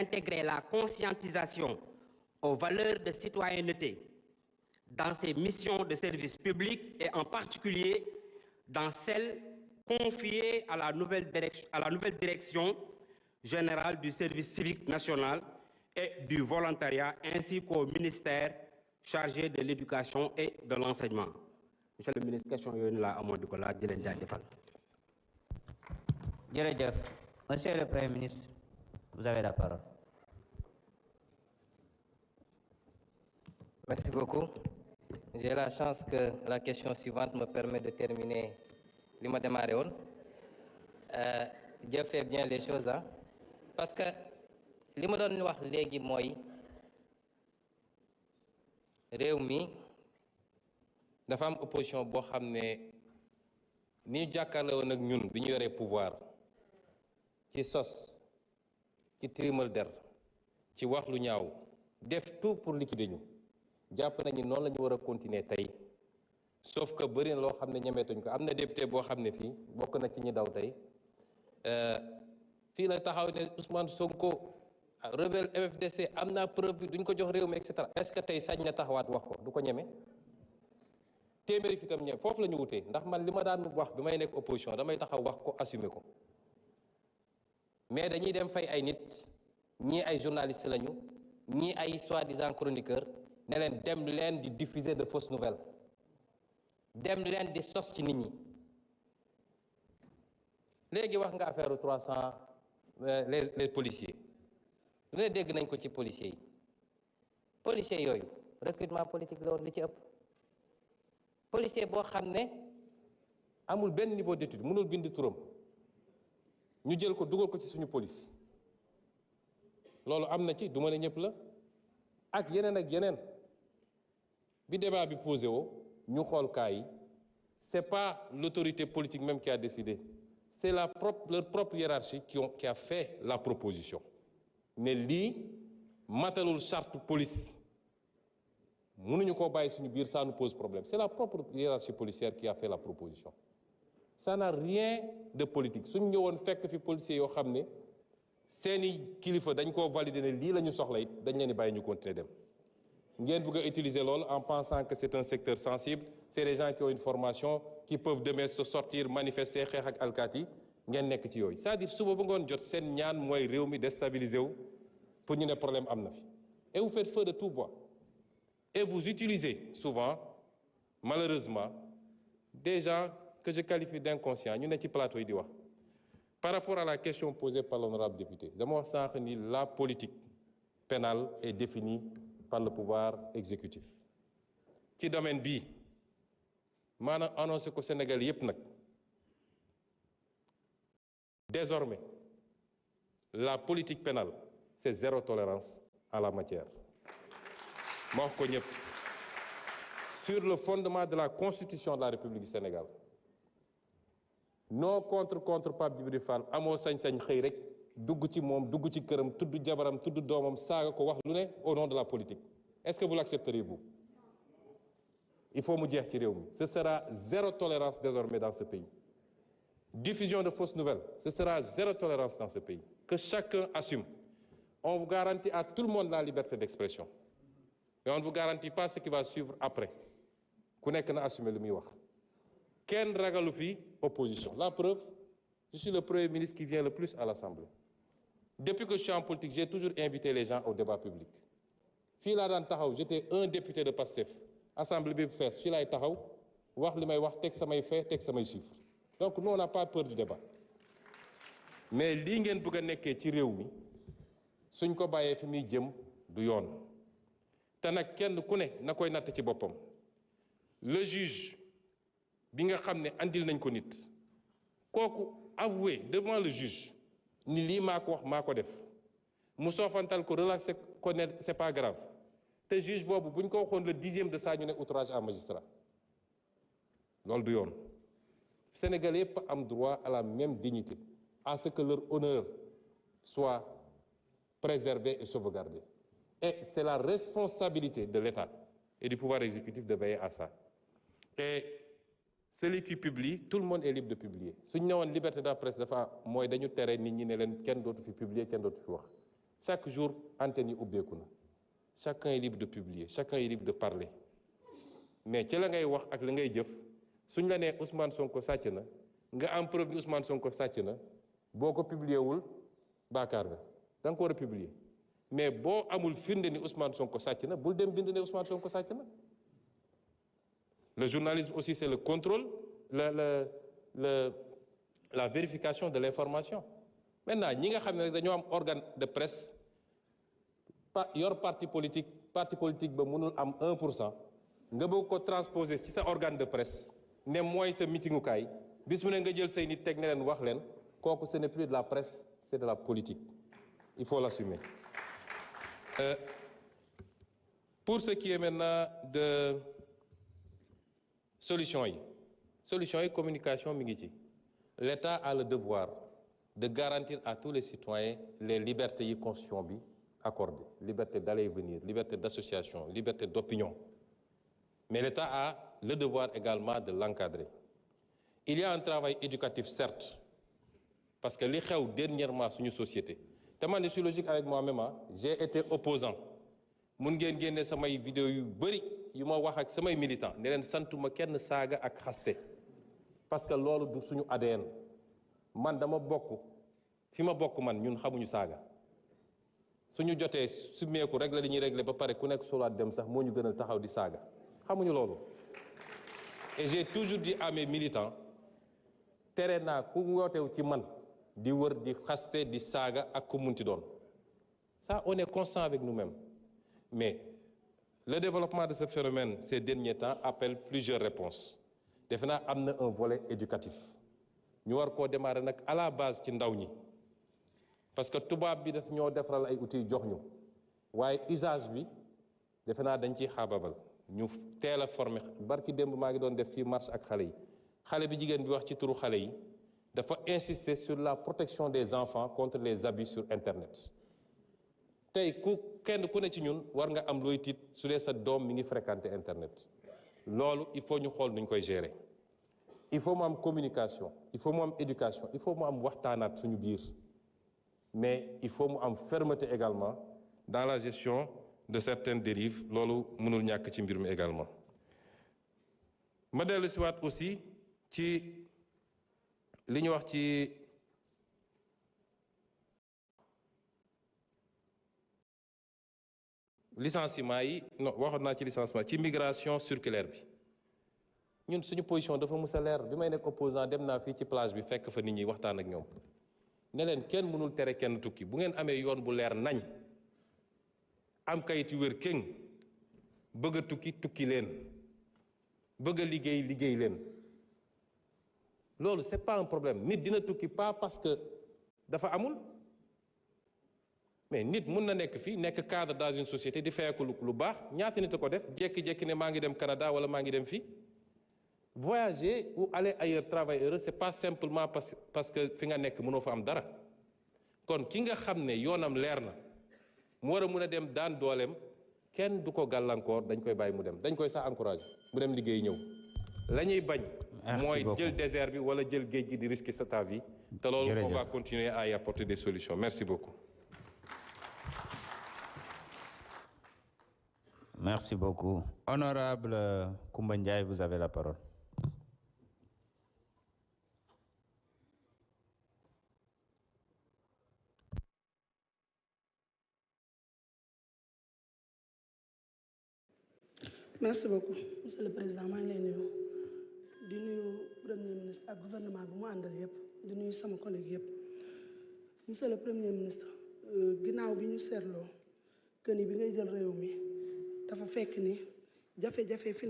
d'intégrer la conscientisation aux valeurs de citoyenneté dans ses missions de service public et en particulier dans celles confiées à la nouvelle direction générale du service civique national et du volontariat ainsi qu'au ministère chargé de l'éducation et de l'enseignement. Monsieur le ministre, question yooyu laa amoon di ko laaj di leen jaajëfal. Jërëjëf. Monsieur le Premier ministre, vous avez la parole. Merci beaucoup. J'ai la chance que la question suivante me permet de terminer li ma démarré woon. Dieu fait bien les choses, hein? Parce que li ma doon wax léegi mooy réew mi dafa am opposition boo xam ne ni jàkkaarloo woon ak ñun bi ñu yoree pouvoir ci sos ci tirimal der ci wax lu ñaaw def tout pour liquider ñu jàpp nañu noonu la ñu war a continuer tey sauf que bëri na loo xam ne ñemeetuñ ko am na député boo xam ne fii bokk na ci ñi daw tey fii la taxaw ne Ousmane Sonko rebelle MFDC am naa preuve bi duñ ko jox réew mi et cetera est-ce que tey sañ na taxawaat wax ko du ko ñeme téeméeri fi tam ñeme foofu la ñu wutee ndax man li ma daan wax bi may nekk opposition damay taxaw wax ko assumer ko mais dañuy dem fay ay nit ñii ay journalistes lañu ñii ay soi-disant chroniqueurs ne leen dem leen di diffuser de fausses nouvelles dem leen di sos ci nit ñi léegi wax nga affaire 300 les policiers lu ne dégg nañ ko ci policiers yi policiers yooyu recrutement politique la woon li ci ëpp policier boo xam ne amul benn niveau d'étude mënul bind turam ñu jël ko dugal ko ci suñu police loolu am na ci du ma ne ñëpp la ak yeneen bi débat bi posé woo ñu xool cas yi c'est pas l'autorité politique même qui a décidé c'est leur propre hiérarchie qui a fait la proposition ne lii matalul charte police mënuñu koo bàyyi suñu biir ça nous pose problème c'est la propre hiérarchie policière qui a fait la proposition ça n'a rien de politique suñ ñëwoon fekk fi policiers yoo xam ne seeni kilifa dañ koo valider ne lii la ñu soxla it dañ leen di bàyyi ñu continuer dem ngeen bëgg a utiliser loolu en pensant que c'est un secteur sensible c'est des gens qui ont une formation qui peuvent demain se sortir manifester xeex ak alkaati ngeen nekk ci yooyu c'est-à-dire suba ba ngoon jot seen ñaan mooy réew mi déstabiliser wu pour ñu ne problème am na fi et vous faites feu de tout bois et vous utilisez souvent malheureusement des gens que je qualifie d'inconscients ñu ne ci plateau yi di wax par rapport à la question posée par l'honorable député dama wax sànq ni la politique pénale est définie par le pouvoir exécutif ci domaine bii maanaam annoncé ko Sénégal yépp nag désormais la politique pénale c'est zéro tolérance à la matière ma wax ko ñépp sur le fondement de la constitution de la République du Sénégal non contre Pape Djibril Fall amoo sañ-sañ xëy rek dugg ci moom dugg ci këram tudd jabaram tudd doomam saaga ko wax lu ne au nom de la politique est-ce que vous l'accepterez vous il faut mu jeex ci réew mi ce sera zéro tolérance désormais dans ce pays diffusion de fausses nouvelles ce sera zéro tolérance dans ce pays que chacun assume on vous garantit à tout le monde la liberté d'expression mais on ne vous garantit pas ce qui va suivre après ku nekk na assumer lu muy wax kenn ragalu fi opposition la preuve je suis le premier ministre qui vient le plus à l'Assemblée depuis que je suis en politique j'ai toujours invité les gens au débat public fii laa daan taxaw j'étais un député de PASTEF assemblée bi fees fii laay taxaw wax li may wax teg samay faits teg samay chiffres donc nous on n'a pas peur du débat mais lii ngeen bëgg a nekkee ci réew mi suñ ko bàyyee fi muy jëm du yoon te nag kenn ku ne na koy natt ci boppam le juge bi nga xam ne andil nañ ko nit kooku avouer devant le juge ni lii maa ko wax maa ko def mu soofantal ko relaxé ko ne c'est pas grave te juge boobu bu ñu ko waxoon le 10e de ça ñu ne outrage à magistrat loolu du yoon Sénégalais yëpp am droit à la même dignité à ce que leur honneur soit préservé et sauvegardé et c'est la responsabilité de l'État et du pouvoir exécutif de veiller à ça et celui qui publie tout le monde est libre de publier suñ ñëwoon liberté de la presse dafa mooy dañu tere nit ñi ne leen kenn dootu fi publier kenn dootu fi wax chaque jour antenne yi ubbeeku na chacun est libre de publier chacun est libre de parler mais ci la ngay wax ak la ngay jëf suñ la nee Ousmane Sonko sàcc na nga am preuve bi Ousmane Sonko sàcc na boo ko publier wul baakaar nga da nga ko war a publier mais boo amul firnde ni Ousmane Sonko sàcc na bul dem bind ne Ousmane Sonko sàcc na. Le journalisme aussi c'est le contrôle la vérification de l'information. Maintenant ñi nga xam ne rek dañoo am organe de presse yor parti politique ba mënul am 1% nga bëgg ko transposer ci sa organe de presse ne mooy sa meetingukaay bis mu ne nga jël say nit teg ne leen wax leen kooku ce n'est plus de la presse c'est de la politique il faut l'assumer. Pour ce qui est maintenant de solution yi communication mi ngi ci l'État a le devoir de garantir à tous les citoyens les libertés yi constitution bi accordé liberté d'aller et venir liberté d'association liberté d'opinion mais l'État a le devoir également de l'encadrer. Il y a un travail éducatif certes parce que li xew dernièrement suñu société te man je suis logique avec moi-même j'ai été opposant mun ngeen génne samay vidéo yu bari yu ma wax ak samay militants ne leen santuma kenn saaga ak xaste parce que loolu du suñu ADN man dama bokk fi ma bokk man ñun xamuñu saaga suñu jotee sumeeku rek la li ñuy régler ba pare ku nekk solaat dem sax moo ñu gënal taxaw di saaga xamuñu loolu. Et j'ai toujours dit à mes militants tere naa ku wootew ci man di wër di xaste di saaga ak ku munti doon ça on est constant avec nous-mêmes mais le développement de ce phénomène ces derniers temps appelle plusieurs réponses defe naa am na un volet éducatif ñu war koo démarrer nag à la base ci ndaw ñi parce que tubaab bi daf ñoo defaral ay outils jox ñu waaye usage bi defe naa dañ ciy xaababal ñu teel a former barki démb maa ngi doon def fii marche ak xale yi xale bi jigéen bi wax ci turu xale yi dafa insister sur la protection des enfants contre les abus sur Internet tey kenn ku ne ci ñun war nga am looy tiit su dee sa doom mi ngi fréquenter Internet loolu il faut ñu xool nuñ koy gérer il faut mu am communication il faut mu am éducation il faut mu am waxtaanaat suñu biir mais il faut mu am fermeté également dans la gestion de certaines dérives loolu mënul ñàkk ci mbir mi également ma dellu si waat aussi ci li ñu wax ci licenciement yi non waxoon naa ci licenciement ci migration circulaire bi ñun suñu position dafa mus a leer bi may nekk opposant dem naa fii ci plage bi fekk fa nit ñi waxtaan ak ñoom ne leen kenn mënul tere kenn tukki bu ngeen amee yoon bu leer nañ am kayit yu wér kéng bëgg a tukki leen bëgg a liggéey leen loolu c'est pas un problème nit dina tukki pas parce que dafa amul mais nit mun na nekk fii nekk cadre dans une société di feyeku lu baax ñaata nit a ko def jékki-jékki ne maa ngi dem Canada wala maa ngi dem fii voyager ou aller ailleurs travailler c'est pas simplement parce que fi nga nekk mënoo fa am dara kon ki nga xam ne yoonam leer na mu war a mun a dem daan dooleem kenn du ko gàllankoor dañ koy bàyyi mu dem dañ koy sax encourager mu dem liggéey ñëw la ñuy bañ mooy jël désert bi wala jël géej gi di risquer sa vie te loolu on va continuer à y apporter des solutions merci beaucoup. Merci beaucoup. Honorable Koumba Ndiaye, vous avez la parole. Merci beaucoup, Monsieur le Président. maa ngi lay nuyu di nuyu Premier ministre ak gouvernement bi mu àndal yëpp di nuyu sama collègue yëpp. Monsieur le Premier ministre ginnaaw bi ñu seetloo que ni bi ngay jël réew mi dafa fekk ni jafe-jafe financier